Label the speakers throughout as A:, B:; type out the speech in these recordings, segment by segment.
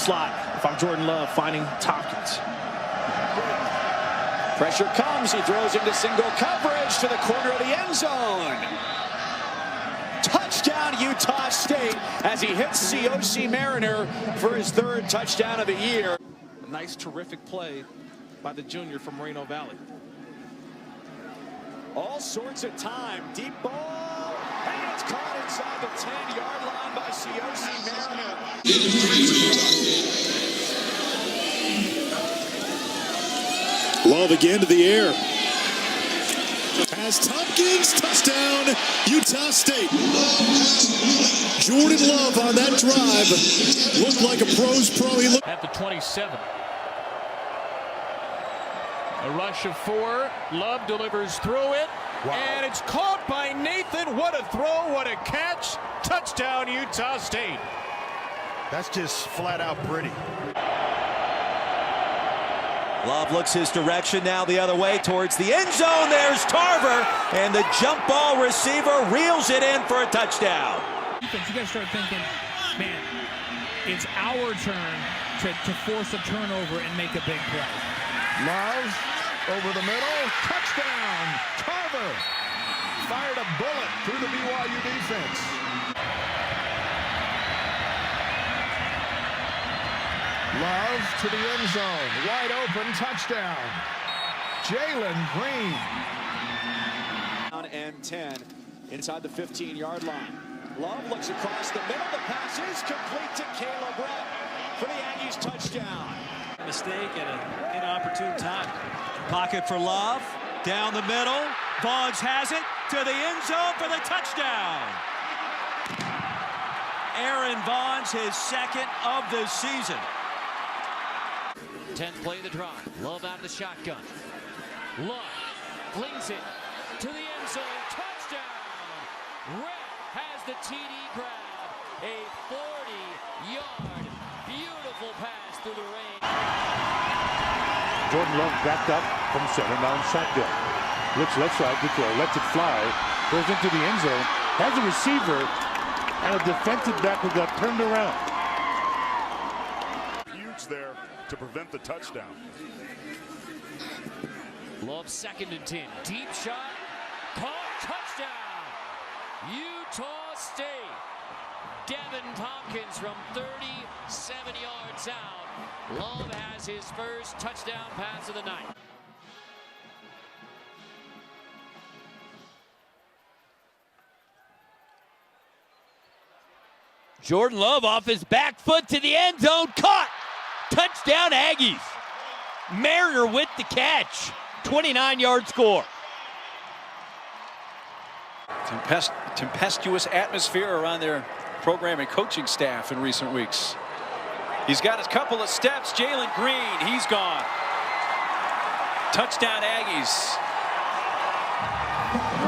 A: slot. If I'm Jordan Love, finding Tompkins.
B: Pressure comes. He throws into single coverage to the corner of the end zone. Touchdown, Utah State, as he hits COC Mariner for his third touchdown of the year.
A: A nice, terrific play by the junior from Moreno Valley.
B: All sorts of time. Deep ball. And it's caught inside the 10-yard line by COC Mariner.
C: Love again to the air. As Tompkins, touchdown, Utah State. Jordan Love on that drive looked like a pro's pro. He looked
D: at the 27. A rush of 4. Love delivers through it. Wow. And it's caught by Nathan. What a throw, what a catch. Touchdown, Utah State.
E: That's just flat out pretty.
F: Love looks his direction now the other way towards the end zone. There's Tarver, and the jump ball receiver reels it in for a touchdown.
G: You guys start thinking, man, it's our turn to force a turnover and make a big play.
E: Love over the middle, touchdown. Tarver fired a bullet through the BYU defense. Love to the end zone, wide open, touchdown. Jalen Green.
B: And 10 inside the 15-yard line. Love looks across the middle. The pass is complete to Caleb Rett for the Aggies touchdown.
H: Mistake at an inopportune time. Pocket for Love, down the middle. Vaughns has it to the end zone for the touchdown. Aaron Vaughns, his second of the season.
I: 10th play of the drive. Love out of the shotgun. Love flings it to the end zone. Touchdown! Rett has the TD grab. A 40-yard beautiful pass through the rain.
J: Jordan Love backed up from center, now in shotgun. Looks left side to throw, lets it fly, goes into the end zone, has a receiver and a defensive back who got turned around.
E: Huge there to prevent the touchdown.
I: Love 2nd and 10. Deep shot. Caught. Touchdown. Utah State. Devin Tompkins from 37 yards out. Love has his first touchdown pass of the night.
K: Jordan Love off his back foot to the end zone. Caught. Touchdown Aggies. Mariner with the catch. 29-yard score.
L: Tempestuous atmosphere around their program and coaching staff in recent weeks. He's got his couple of steps. Jalen Green, he's gone. Touchdown Aggies.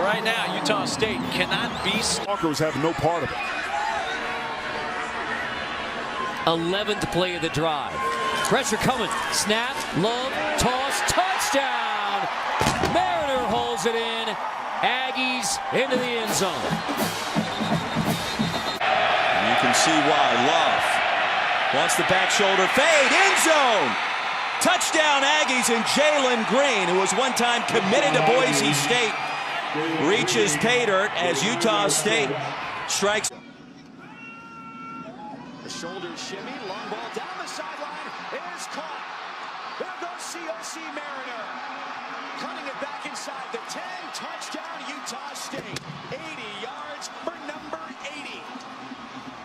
L: Right now, Utah State cannot be.
E: Walkers have no part of it.
I: 11th play of the drive. Pressure coming. Snap. Love. Toss. Touchdown. Mariner holds it in. Aggies into the end zone.
F: You can see why. Love wants the back shoulder fade. End zone. Touchdown Aggies, and Jalen Green, who was one time committed to Boise State, reaches pay dirt as Utah State strikes.
B: The shoulder shimmy, long ball down the sideline. It is caught. There goes COC Mariner. Cutting it back inside the 10. Touchdown Utah State. 80 yards for number 80.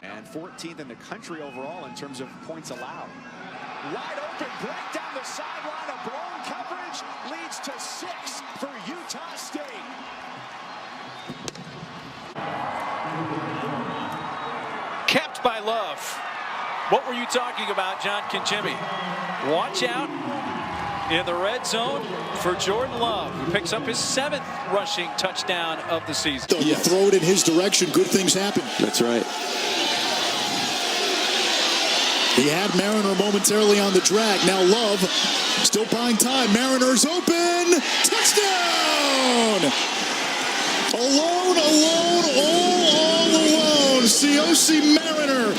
B: And 14th in the country overall in terms of points allowed. Wide open, break down the sideline. A blown coverage leads to 6 for Utah State.
L: Kept by Love. What were you talking about, John Kinchimi? Watch out in the red zone for Jordan Love, who picks up his 7th rushing touchdown of the season.
C: You throw it in his direction, good things happen.
F: That's right.
C: He had Mariner momentarily on the drag. Now Love still buying time. Mariner's open. Touchdown! Alone, all alone. COC Mariner